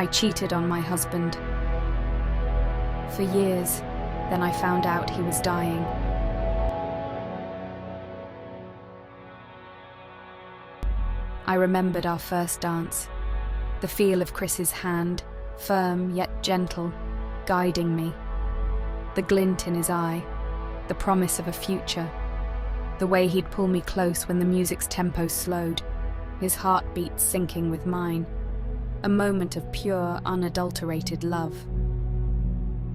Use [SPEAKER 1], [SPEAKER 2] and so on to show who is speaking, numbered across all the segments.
[SPEAKER 1] I cheated on my husband. For years, then I found out he was dying. I remembered our first dance, the feel of Chris's hand, firm yet gentle, guiding me, the glint in his eye, the promise of a future, the way he'd pull me close when the music's tempo slowed, his heartbeat syncing with mine, a moment of pure, unadulterated love.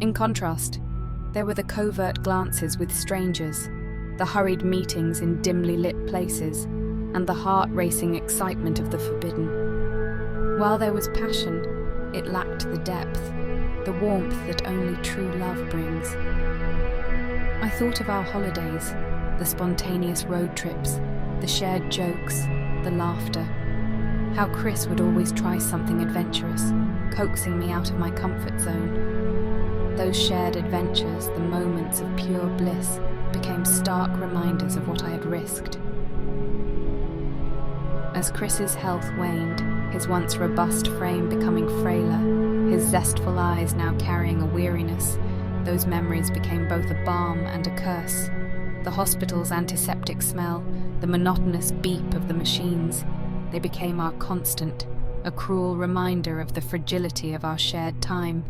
[SPEAKER 1] In contrast, there were the covert glances with strangers, the hurried meetings in dimly lit places, and the heart-racing excitement of the forbidden. While there was passion, it lacked the depth, the warmth that only true love brings. I thought of our holidays, the spontaneous road trips, the shared jokes, the laughter. How Chris would always try something adventurous, coaxing me out of my comfort zone. Those shared adventures, the moments of pure bliss, became stark reminders of what I had risked. As Chris's health waned, his once robust frame becoming frailer, his zestful eyes now carrying a weariness, those memories became both a balm and a curse. The hospital's antiseptic smell, the monotonous beep of the machines, they became our constant, a cruel reminder of the fragility of our shared time.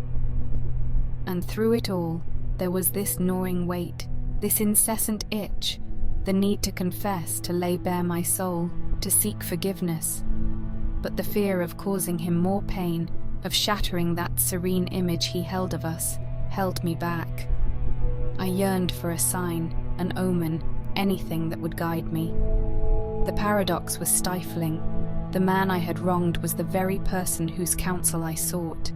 [SPEAKER 1] And through it all, there was this gnawing weight, this incessant itch, the need to confess, to lay bare my soul, to seek forgiveness. But the fear of causing him more pain, of shattering that serene image he held of us, held me back. I yearned for a sign, an omen, anything that would guide me. The paradox was stifling. The man I had wronged was the very person whose counsel I sought.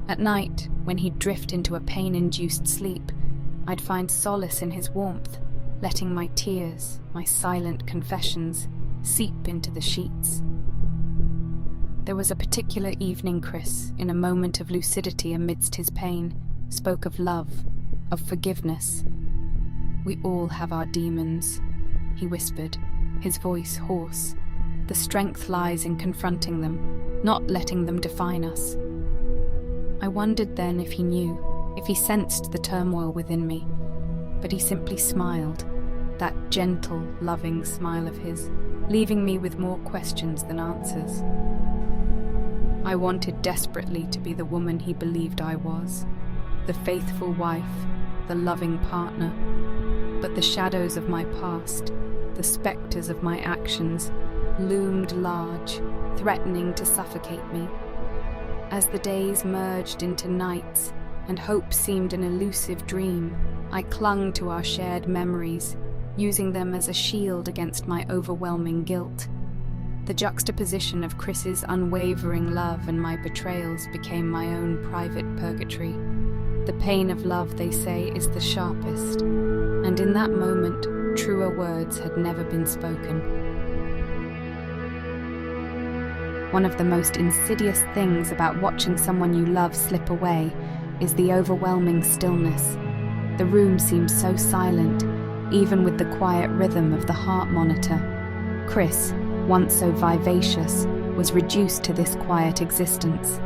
[SPEAKER 1] At night, when he'd drift into a pain-induced sleep, I'd find solace in his warmth, letting my tears, my silent confessions, seep into the sheets. There was a particular evening Chris, in a moment of lucidity amidst his pain, spoke of love, of forgiveness. "We all have our demons," he whispered, his voice hoarse. "The strength lies in confronting them, not letting them define us." I wondered then if he knew, if he sensed the turmoil within me, but he simply smiled, that gentle, loving smile of his, leaving me with more questions than answers. I wanted desperately to be the woman he believed I was, the faithful wife, the loving partner, but the shadows of my past, the spectres of my actions, loomed large, threatening to suffocate me. As the days merged into nights, and hope seemed an elusive dream, I clung to our shared memories, using them as a shield against my overwhelming guilt. The juxtaposition of Chris's unwavering love and my betrayals became my own private purgatory. The pain of love, they say, is the sharpest, and in that moment, truer words had never been spoken. One of the most insidious things about watching someone you love slip away is the overwhelming stillness. The room seems so silent, even with the quiet rhythm of the heart monitor. Chris, once so vivacious, was reduced to this quiet existence.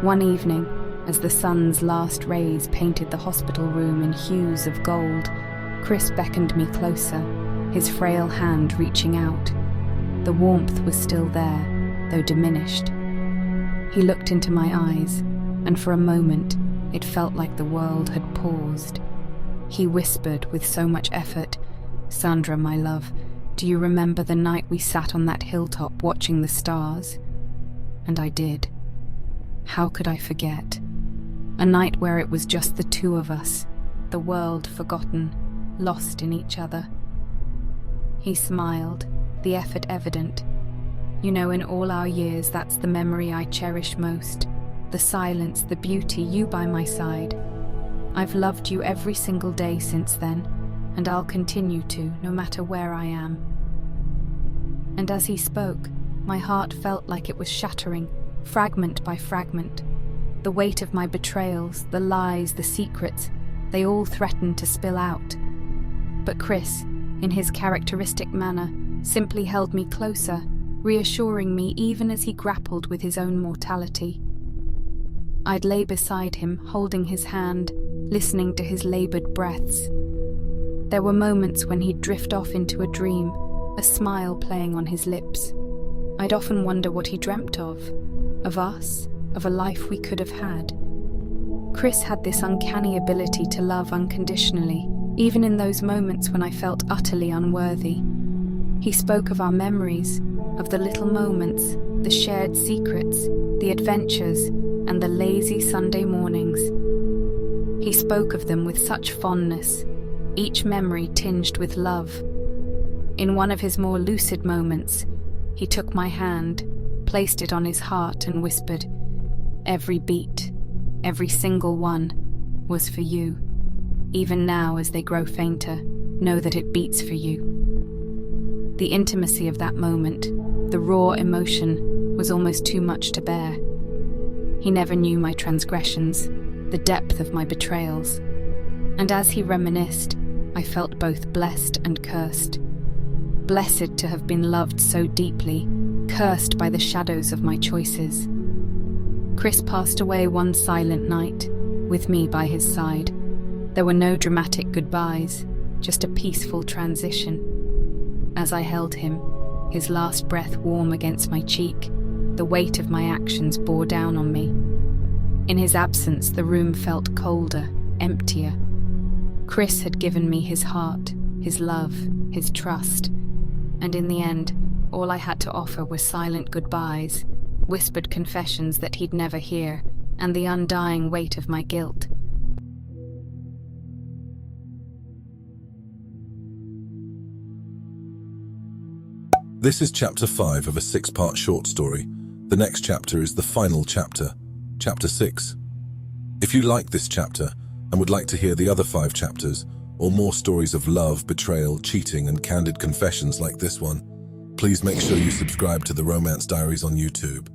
[SPEAKER 1] One evening, as the sun's last rays painted the hospital room in hues of gold, Chris beckoned me closer, his frail hand reaching out. The warmth was still there, though diminished. He looked into my eyes, and for a moment, it felt like the world had paused. He whispered with so much effort, "Sandra, my love, do you remember the night we sat on that hilltop watching the stars?" And I did. How could I forget? A night where it was just the two of us, the world forgotten, lost in each other. He smiled, the effort evident. "You know, in all our years, that's the memory I cherish most. The silence, the beauty, you by my side. I've loved you every single day since then, and I'll continue to, no matter where I am." And as he spoke, my heart felt like it was shattering, fragment by fragment. The weight of my betrayals, the lies, the secrets, they all threatened to spill out. But Chris, in his characteristic manner, simply held me closer, reassuring me even as he grappled with his own mortality. I'd lay beside him, holding his hand, listening to his labored breaths. There were moments when he'd drift off into a dream, a smile playing on his lips. I'd often wonder what he dreamt of us, of a life we could have had. Chris had this uncanny ability to love unconditionally, even in those moments when I felt utterly unworthy. He spoke of our memories, of the little moments, the shared secrets, the adventures, and the lazy Sunday mornings. He spoke of them with such fondness, each memory tinged with love. In one of his more lucid moments, he took my hand, placed it on his heart, and whispered, "Every beat, every single one, was for you. Even now, as they grow fainter, know that it beats for you." The intimacy of that moment, the raw emotion, was almost too much to bear. He never knew my transgressions, the depth of my betrayals. And as he reminisced, I felt both blessed and cursed. Blessed to have been loved so deeply, cursed by the shadows of my choices. Chris passed away one silent night, with me by his side. There were no dramatic goodbyes, just a peaceful transition. As I held him, his last breath warm against my cheek, the weight of my actions bore down on me. In his absence, the room felt colder, emptier. Chris had given me his heart, his love, his trust, and in the end, all I had to offer were silent goodbyes, whispered confessions that he'd never hear, and the undying weight of my guilt.
[SPEAKER 2] This is chapter 5 of a 6-part short story. The next chapter is the final chapter, chapter 6. If you like this chapter and would like to hear the other 5 chapters, or more stories of love, betrayal, cheating, and candid confessions like this one, please make sure you subscribe to the Romance Diaries on YouTube.